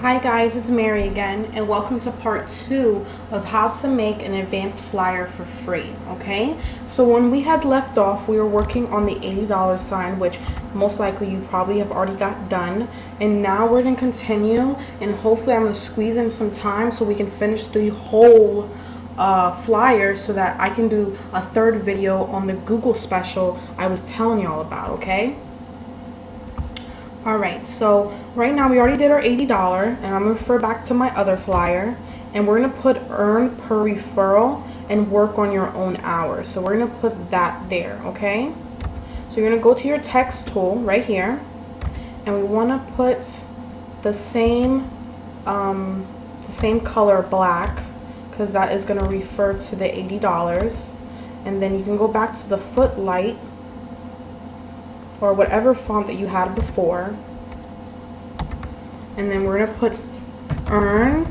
Hi guys, it's Mary again, and welcome to part 2 of how to make an advanced flyer for free. Okay, so when we had left off, we were working on the $80 sign, which most likely you probably have already got done, and now we're going to continue, and hopefully I'm going to squeeze in some time so we can finish the whole flyer so that I can do a third video on the Google special I was telling y'all about. Okay, alright, so right now we already did our $80, and I'm going to refer back to my other flyer, and we're going to put earn per referral and work on your own hours. So we're going to put that there, okay? So you're going to go to your text tool right here, and we want to put the same color, black, because that is going to refer to the $80. And then you can go back to the footlight or whatever font that you had before, and then we're going to put earn,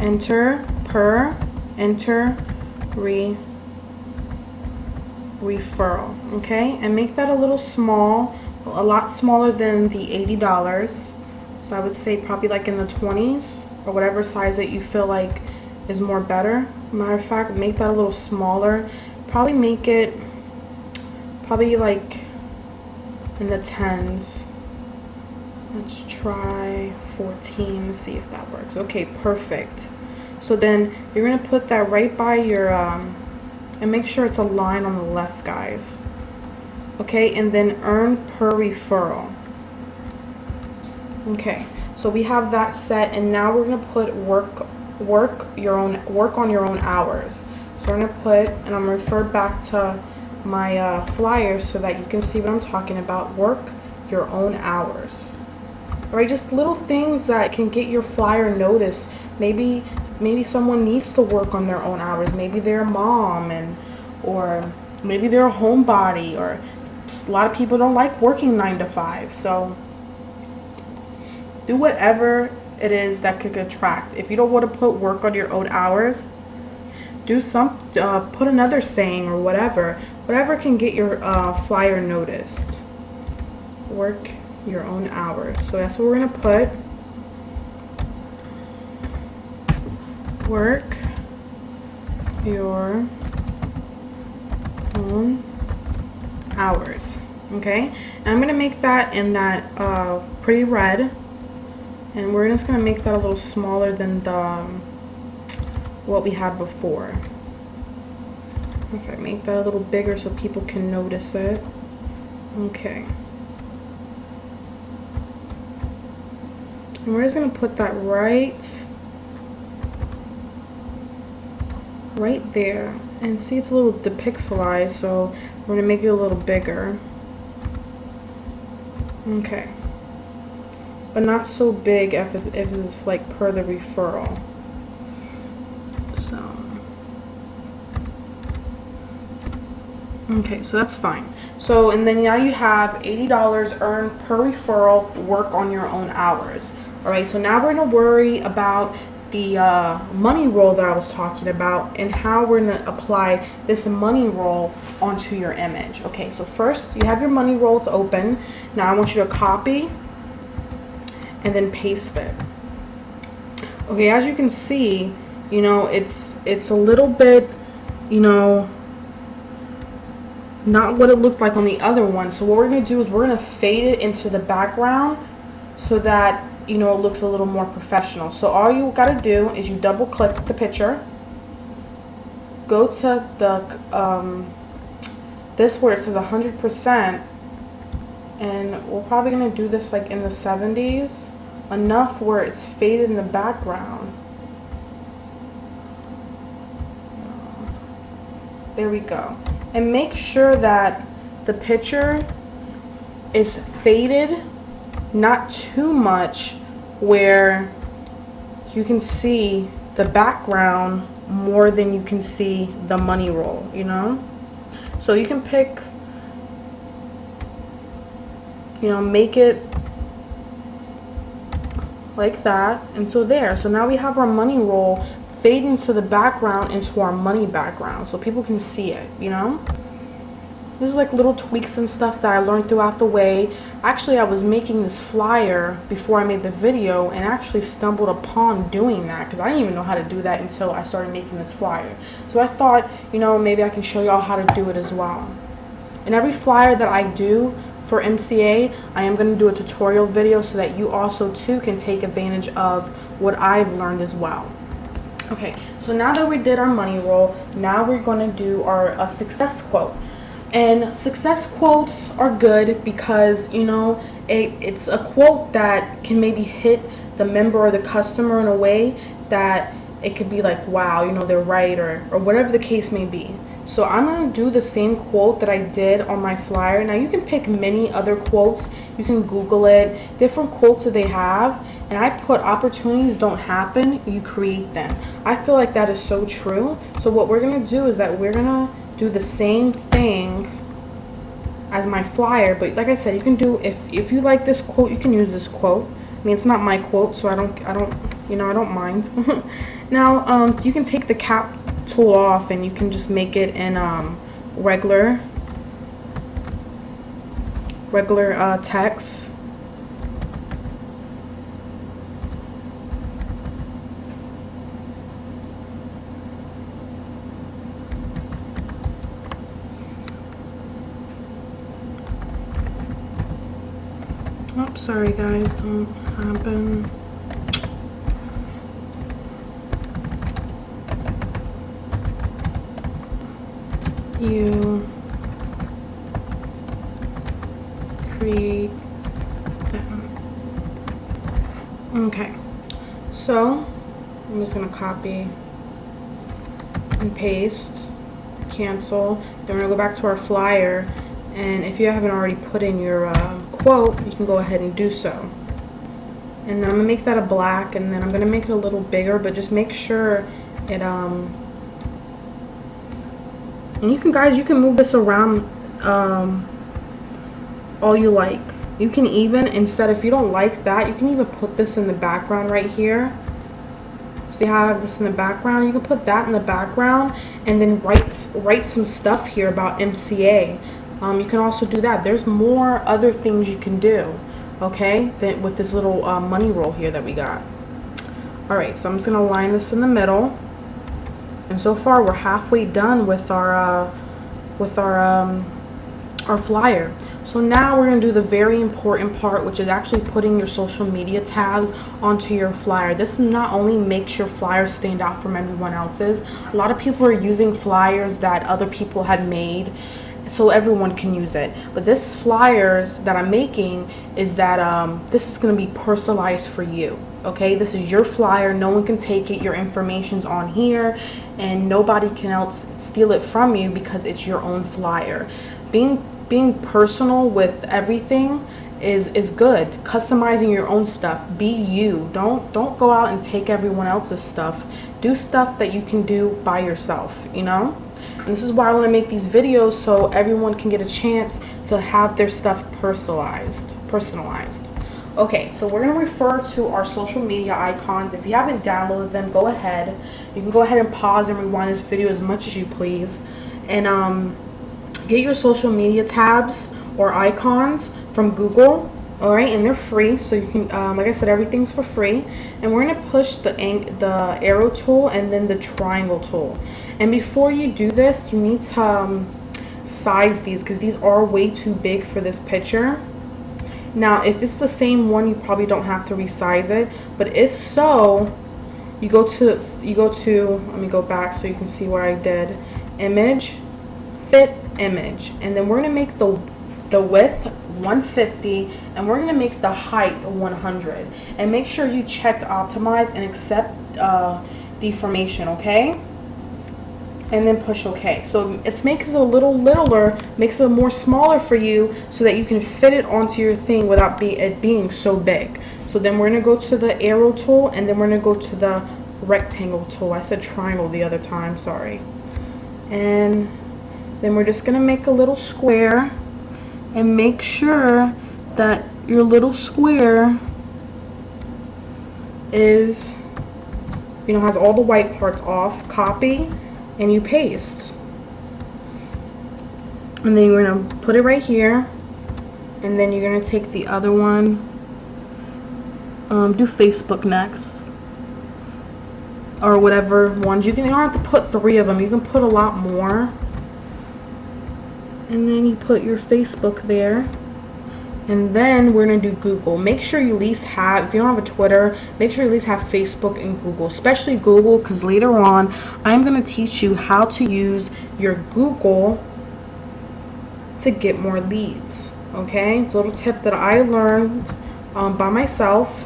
enter, per, enter, referral, okay? And make that a little small, a lot smaller than the $80. So I would say probably like in the 20s or whatever size that you feel like is more better. Matter of fact, make that a little smaller. Probably make it probably like in the 10s. Let's try 14 to see if that works. Okay, perfect. So then you're going to put that right by your and make sure it's a line on the left, guys. Okay, and then earn per referral. Okay, so we have that set, and now we're going to put work on your own hours. So we're going to put, and I'm going to refer back to my flyer so that you can see what I'm talking about. Work your own hours. Alright, just little things that can get your flyer noticed. Maybe someone needs to work on their own hours. Maybe they're a mom, or maybe they're a homebody, or a lot of people don't like working 9 to 5. So do whatever it is that could attract. If you don't want to put work on your own hours, do put another saying or whatever can get your flyer noticed. Work your own hours. So that's what we're going to put. Work your own hours. Okay, and I'm going to make that in that pretty red, and we're just going to make that a little smaller than the what we had before. Okay, make that a little bigger so people can notice it. Okay. And we're just going to put that right there. And see, it's a little depixelized, so we're going to make it a little bigger. Okay. But not so big if it's like per the referral. Okay, so that's fine. So, and then now you have $80 earned per referral, work on your own hours. Alright, so now we're going to worry about the money roll that I was talking about, and how we're going to apply this money roll onto your image. Okay, so first you have your money rolls open. Now I want you to copy and then paste it. Okay, as you can see, you know, it's a little bit, you know, not what it looked like on the other one. So what we're going to do is we're going to fade it into the background so that, you know, it looks a little more professional. So all you got to do is you double click the picture, go to the this where it says 100%, and we're probably going to do this like in the 70s, enough where it's faded in the background. There we go. And make sure that the picture is faded, not too much where you can see the background more than you can see the money roll, you know? So you can pick, you know, make it like that. And so there. So now we have our money roll fade into the background, into our money background, so people can see it, you know? This is like little tweaks and stuff that I learned throughout the way. Actually, I was making this flyer before I made the video and actually stumbled upon doing that because I didn't even know how to do that until I started making this flyer. So I thought, you know, maybe I can show y'all how to do it as well. And every flyer that I do for MCA, I am going to do a tutorial video so that you also too can take advantage of what I've learned as well. Okay, so now that we did our money roll, now we're going to do our success quote. And success quotes are good because, you know, it's a quote that can maybe hit the member or the customer in a way that it could be like, wow, you know, they're right, or whatever the case may be. So I'm going to do the same quote that I did on my flyer. Now you can pick many other quotes. You can Google it, different quotes that they have. And I put opportunities don't happen, you create them. I feel like that is so true. So what we're going to do is that we're going to do the same thing as my flyer. But like I said, you can do, if you like this quote, you can use this quote. I mean, it's not my quote, so I don't mind. Now, you can take the cap tool off and you can just make it in regular text. Oh, sorry guys, don't happen. You create them. Okay, so I'm just gonna copy and paste, cancel. Then we're gonna go back to our flyer, and if you haven't already put in your quote, you can go ahead and do so. And then I'm gonna make that a black, and then I'm gonna make it a little bigger, but just make sure it and you can move this around all you like. You can even, instead, if you don't like that, you can even put this in the background right here. See how I have this in the background? You can put that in the background and then write some stuff here about MCA. You can also do that. There's more other things you can do, okay, than with this little money roll here that we got. Alright, so I'm just going to line this in the middle. And so far we're halfway done with our flyer. So now we're going to do the very important part, which is actually putting your social media tabs onto your flyer. This not only makes your flyer stand out from everyone else's. A lot of people are using flyers that other people had made so everyone can use it. But this flyers that I'm making is that this is going to be personalized for you. Okay, this is your flyer. No one can take it. Your information's on here, and nobody can else steal it from you because it's your own flyer. Being personal with everything is good. Customizing your own stuff. Be you. Don't go out and take everyone else's stuff. Do stuff that you can do by yourself, you know? And this is why I want to make these videos, so everyone can get a chance to have their stuff personalized. Okay, so we're going to refer to our social media icons. If you haven't downloaded them, go ahead. You can go ahead and pause and rewind this video as much as you please. And get your social media tabs or icons from Google. Alright, and they're free, so you can, like I said, everything's for free. And we're going to push the arrow tool and then the triangle tool. And before you do this, you need to size these, because these are way too big for this picture. Now, if it's the same one, you probably don't have to resize it. But if so, you go to, let me go back so you can see what I did. Image, fit image. And then we're going to make the width 150, and we're going to make the height 100. And make sure you check optimize and accept deformation, okay? And then push OK. So it makes it a little littler, makes it more smaller for you so that you can fit it onto your thing without it being so big. So then we're going to go to the arrow tool, and then we're going to go to the rectangle tool. I said triangle the other time, sorry. And then we're just going to make a little square, and make sure that your little square is, you know, has all the white parts off. Copy. And you paste, and then you're going to put it right here, And then you're going to take the other one, do Facebook next, or whatever ones. You don't have to put 3 of them, you can put a lot more. And then you put your Facebook there. And then we're going to do Google. Make sure you at least have, if you don't have a Twitter, make sure you at least have Facebook and Google, especially Google, because later on I'm going to teach you how to use your Google to get more leads. Okay, it's a little tip that I learned by myself,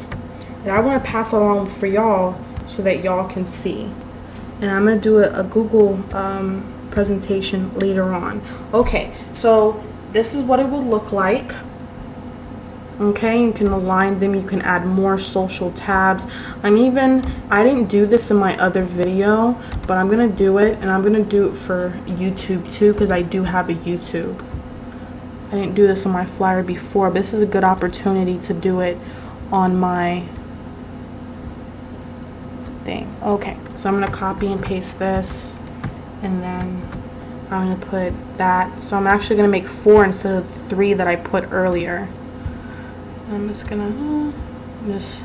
and I want to pass along for y'all so that y'all can see. And I'm going to do a Google presentation later on. Okay, so this is what it would look like. Okay, you can align them, you can add more social tabs. I didn't do this in my other video, but I'm gonna do it, and I'm gonna do it for YouTube too, because I do have a YouTube. I didn't do this on my flyer before, but this is a good opportunity to do it on my thing. Okay, so I'm gonna copy and paste this, and then I'm gonna put that. So I'm actually gonna make 4 instead of 3 that I put earlier. I'm just gonna just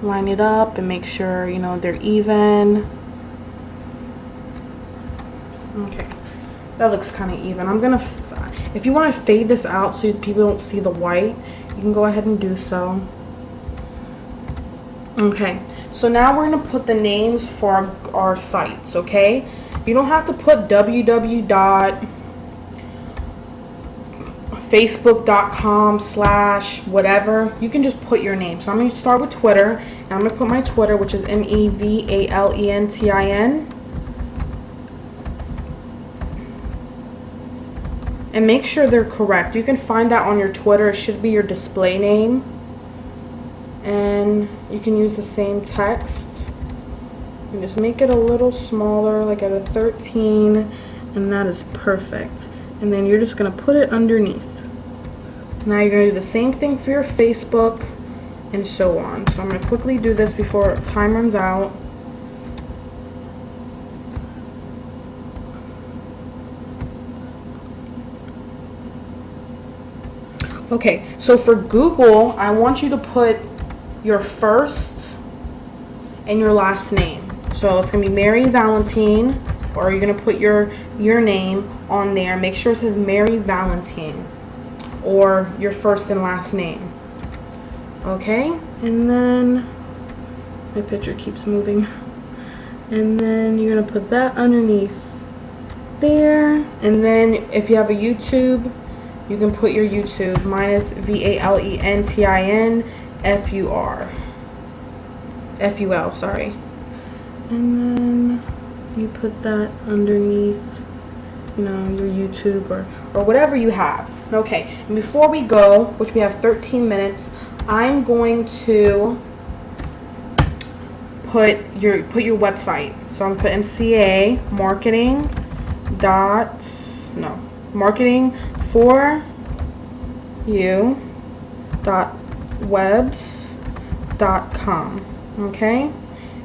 line it up and make sure, you know, they're even. Okay, that looks kind of even. I'm gonna, if you want to fade this out so people don't see the white, you can go ahead and do so. Okay, so now we're gonna put the names for our sites. Okay, you don't have to put www.facebook.com/whatever. You can just put your name. So I'm going to start with Twitter, and I'm going to put my Twitter, which is MEVALENTIN. And make sure they're correct. You can find that on your Twitter. It should be your display name. And you can use the same text. And just make it a little smaller, like at a 13, and that is perfect. And then you're just going to put it underneath. Now you're going to do the same thing for your Facebook, and so on. So I'm going to quickly do this before time runs out. Okay, so for Google, I want you to put your first and your last name. So it's going to be Mary Valentine, or you're going to put your name on there. Make sure it says Mary Valentine, or your first and last name. Okay, and then my picture keeps moving. And then you're going to put that underneath there. And then if you have a YouTube, you can put your YouTube. Mine is VALENTINFUL, sorry. And then you put that underneath, you know, your YouTube or whatever you have. Okay, and before we go, which we have 13 minutes, I'm going to put your website. So I'm going to put MCA marketing.webs.com. Okay,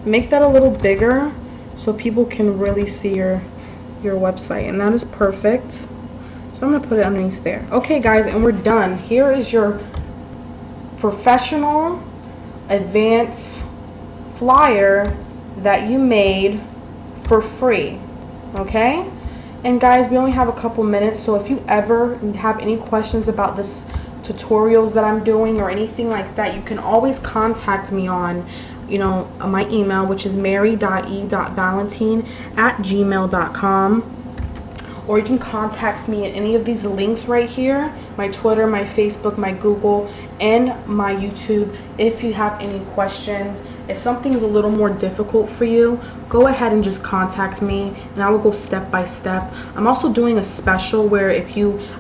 make that a little bigger so people can really see your website, and that is perfect. So I'm going to put it underneath there. Okay guys, and we're done. Here is your professional advanced flyer that you made for free. Okay, and guys, we only have a couple minutes, so if you ever have any questions about this tutorials that I'm doing or anything like that, you can always contact me on, you know, my email, which is mary.e.valentine@gmail.com, or you can contact me at any of these links right here, my Twitter, my Facebook, my Google, and my YouTube, if you have any questions. If something's a little more difficult for you, go ahead and just contact me, and I will go step by step. I'm also doing a special where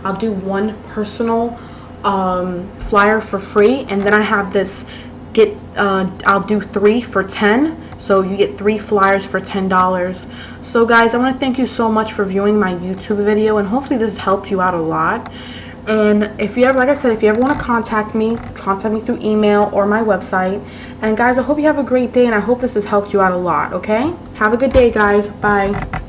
I'll do one personal flyer for free, and then I have this I'll do 3 for $10, so you get 3 flyers for $10. So guys, I want to thank you so much for viewing my YouTube video, and hopefully this helped you out a lot. And if you ever, like I said, if you ever want to contact me through email or my website. And guys, I hope you have a great day, and I hope this has helped you out a lot. Okay, have a good day guys. Bye.